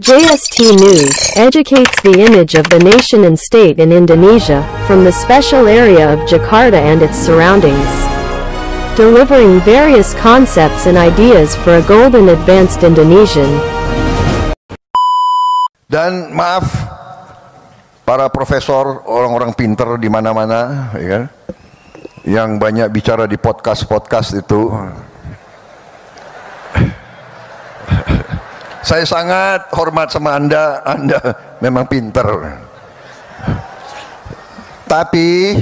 JST News educates the image of the nation and state in Indonesia, from the special area of Jakarta and its surroundings, delivering various concepts and ideas for a golden advanced Indonesian. Dan maaf para profesor, orang-orang pinter di mana-mana, ya kan, yang banyak bicara di podcast itu. Saya sangat hormat sama Anda memang pinter. Tapi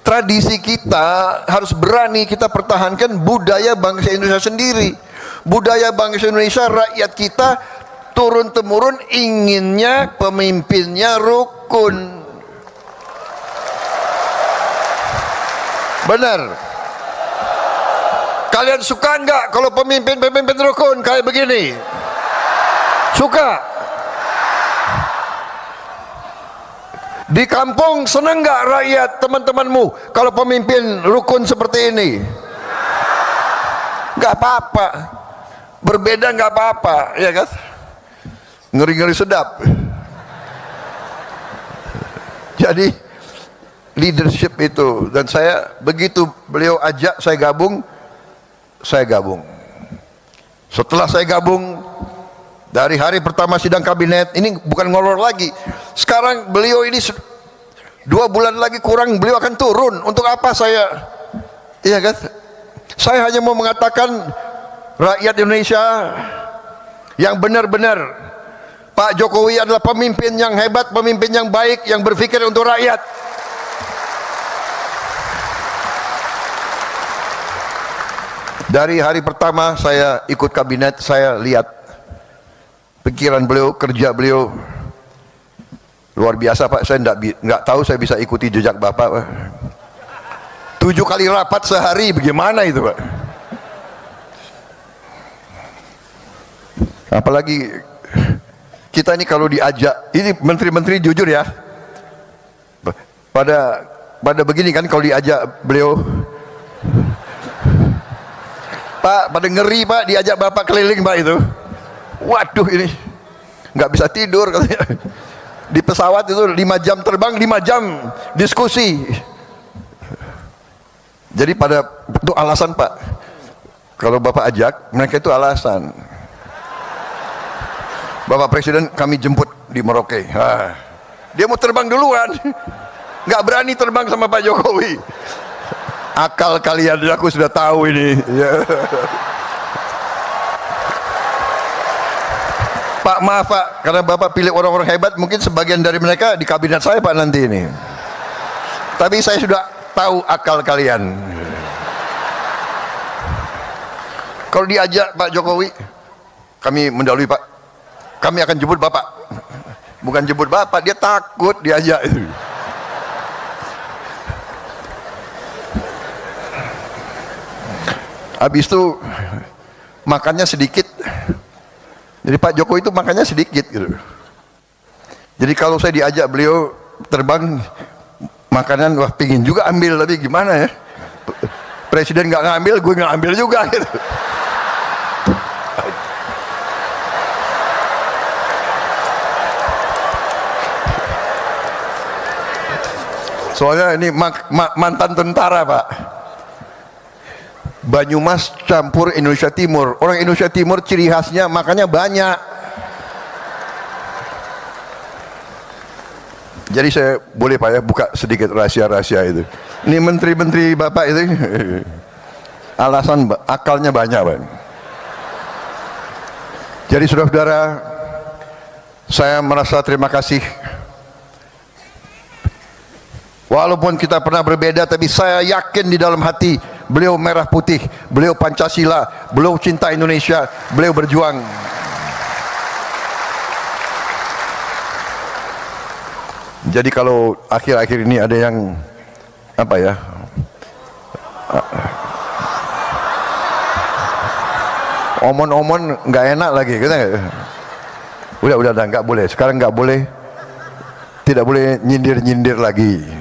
tradisi kita harus berani kita pertahankan budaya bangsa Indonesia sendiri. Budaya bangsa Indonesia, rakyat kita turun-temurun inginnya pemimpinnya rukun. Benar. Kalian suka enggak kalau pemimpin rukun kayak begini? Suka? Di kampung senang enggak rakyat teman-temanmu kalau pemimpin rukun seperti ini? Enggak apa-apa. Berbeda enggak apa-apa, ya kan? Ngeri-ngeri sedap. Jadi leadership itu, dan saya begitu beliau ajak saya gabung. Setelah saya gabung, dari hari pertama sidang kabinet, ini bukan ngolor lagi. Sekarang beliau ini 2 bulan lagi kurang beliau akan turun. Untuk apa saya? Iya kan? Saya hanya mau mengatakan rakyat Indonesia yang benar-benar Pak Jokowi adalah pemimpin yang hebat, pemimpin yang baik, yang berpikir untuk rakyat. Dari hari pertama saya ikut kabinet, saya lihat pikiran beliau, kerja beliau luar biasa, Pak. Saya nggak tahu saya bisa ikuti jejak Bapak, Pak. 7 kali rapat sehari, bagaimana itu, Pak? Apalagi kita ini kalau diajak, ini menteri-menteri jujur ya, pada begini kan kalau diajak beliau, Pak, pada ngeri Pak, diajak Bapak keliling Pak itu. Waduh, ini nggak bisa tidur katanya. Di pesawat itu 5 jam terbang, 5 jam diskusi. Jadi pada itu alasan Pak, kalau Bapak ajak, mereka itu alasan. Bapak Presiden kami jemput di Merauke. Dia mau terbang duluan, nggak berani terbang sama Pak Jokowi. Akal kalian, aku sudah tahu ini. Pak, maaf Pak, karena Bapak pilih orang-orang hebat, mungkin sebagian dari mereka di kabinet saya Pak nanti ini. Tapi saya sudah tahu akal kalian. Kalau diajak Pak Jokowi, kami mendahului Pak, kami akan jemput Bapak. Bukan jemput Bapak, dia takut diajak itu. Habis itu makannya sedikit. Jadi Pak Jokowi itu makannya sedikit gitu. Jadi kalau saya diajak beliau terbang makanan, wah pingin juga ambil, tapi gimana ya? Presiden nggak ngambil, gue nggak ambil juga gitu. Soalnya ini mantan tentara Pak. Banyumas campur Indonesia Timur. Orang Indonesia Timur ciri khasnya makannya banyak. Jadi saya boleh Pak ya buka sedikit rahasia-rahasia itu. Ini menteri-menteri Bapak itu alasan akalnya banyak Pak. Jadi saudara-saudara, saya merasa terima kasih. Walaupun kita pernah berbeda, tapi saya yakin di dalam hati beliau merah putih, beliau Pancasila, beliau cinta Indonesia, beliau berjuang. Jadi kalau akhir-akhir ini ada yang apa ya, omon-omon nggak enak lagi, kita udah nggak boleh. Sekarang nggak boleh, tidak boleh nyindir-nyindir lagi.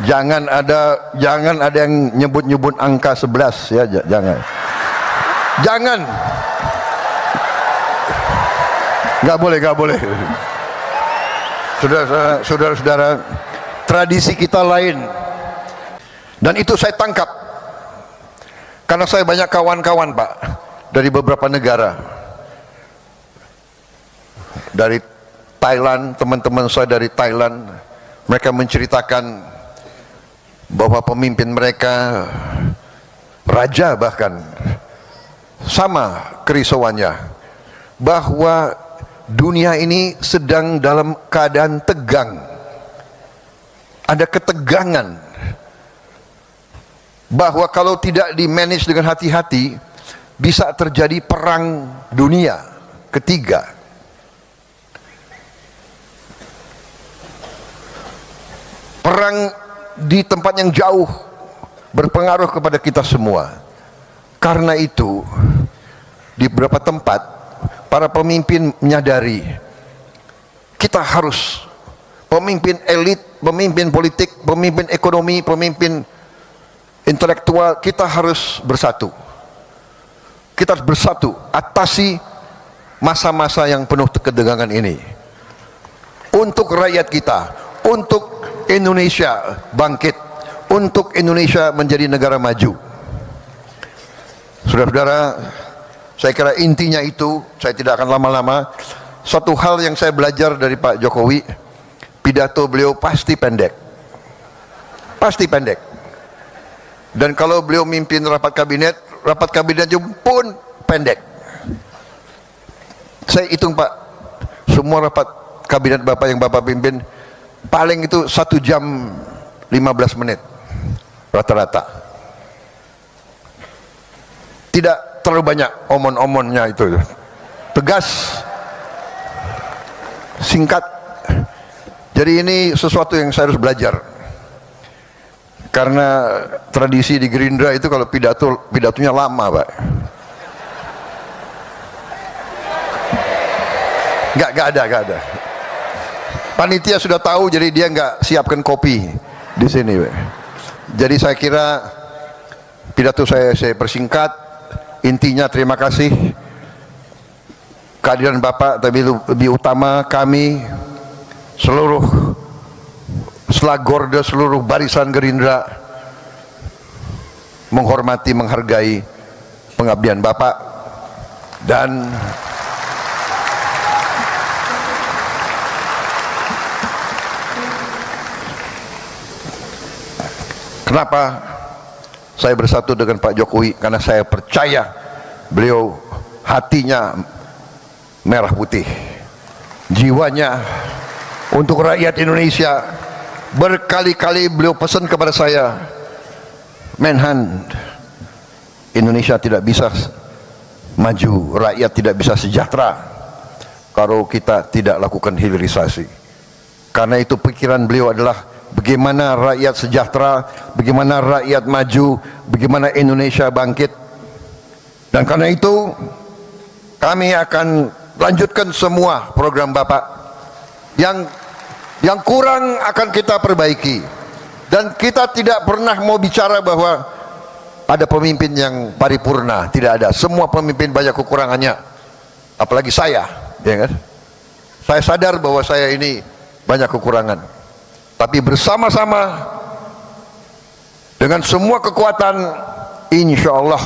Jangan ada yang nyebut-nyebut angka 11 ya, jangan. Nggak boleh, nggak boleh. Saudara-saudara, tradisi kita lain. Dan itu saya tangkap. Karena saya banyak kawan-kawan, Pak, dari beberapa negara. Dari Thailand, teman-teman saya dari Thailand, mereka menceritakan bahwa pemimpin mereka, raja bahkan, sama kerisauannya, bahwa dunia ini sedang dalam keadaan tegang. Ada ketegangan, bahwa kalau tidak di-manage dengan hati-hati, bisa terjadi perang dunia ketiga. Perang di tempat yang jauh berpengaruh kepada kita semua. Karena itu, di beberapa tempat para pemimpin menyadari kita harus, pemimpin elit, pemimpin politik, pemimpin ekonomi, pemimpin intelektual, kita harus bersatu. Kita harus bersatu atasi masa-masa yang penuh ketegangan ini untuk rakyat kita, untuk Indonesia bangkit, untuk Indonesia menjadi negara maju. Saudara-saudara, saya kira intinya itu, saya tidak akan lama-lama. Satu hal yang saya belajar dari Pak Jokowi, pidato beliau pasti pendek. Pasti pendek. Dan kalau beliau mimpin rapat kabinetnya pun pendek. Saya hitung, Pak, semua rapat kabinet Bapak yang Bapak pimpin, paling itu 1 jam 15 menit rata-rata. Tidak terlalu banyak omon-omonnya itu, tegas, singkat. Jadi ini sesuatu yang saya harus belajar, karena tradisi di Gerindra itu kalau pidatonya lama, Pak. Nggak ada. Panitia sudah tahu, jadi dia nggak siapkan kopi di sini, Pak. Jadi saya kira pidato saya persingkat. Intinya terima kasih kehadiran Bapak, tapi lebih utama kami seluruh Selagorda, seluruh barisan Gerindra menghormati, menghargai pengabdian Bapak. Dan kenapa saya bersatu dengan Pak Jokowi? Karena saya percaya beliau hatinya merah putih, jiwanya untuk rakyat Indonesia. Berkali-kali beliau pesan kepada saya, Menhan, Indonesia tidak bisa maju, rakyat tidak bisa sejahtera kalau kita tidak lakukan hilirisasi. Karena itu pikiran beliau adalah bagaimana rakyat sejahtera, bagaimana rakyat maju, bagaimana Indonesia bangkit. Dan karena itu kami akan lanjutkan semua program Bapak. Yang kurang akan kita perbaiki. Dan kita tidak pernah mau bicara bahwa ada pemimpin yang paripurna, tidak ada. Semua pemimpin banyak kekurangannya, apalagi saya, ya kan? Saya sadar bahwa saya ini banyak kekurangan. Tapi bersama-sama dengan semua kekuatan, insya Allah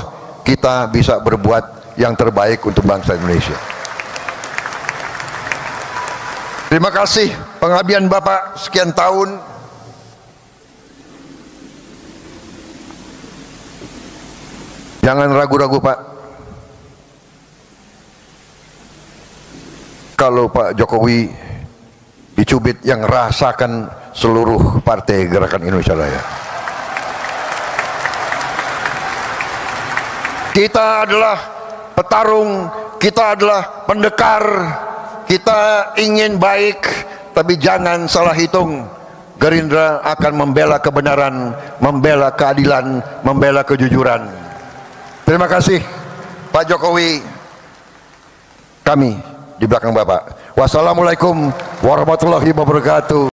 kita bisa berbuat yang terbaik untuk bangsa Indonesia. Terima kasih pengabdian Bapak sekian tahun. Jangan ragu-ragu, Pak. Kalau Pak Jokowi dicubit, yang rasakan seluruh partai Gerakan Indonesia Raya. Kita adalah petarung, kita adalah pendekar, kita ingin baik, tapi jangan salah hitung. Gerindra akan membela kebenaran, membela keadilan, membela kejujuran. Terima kasih Pak Jokowi, kami di belakang Bapak. Wassalamualaikum warahmatullahi wabarakatuh.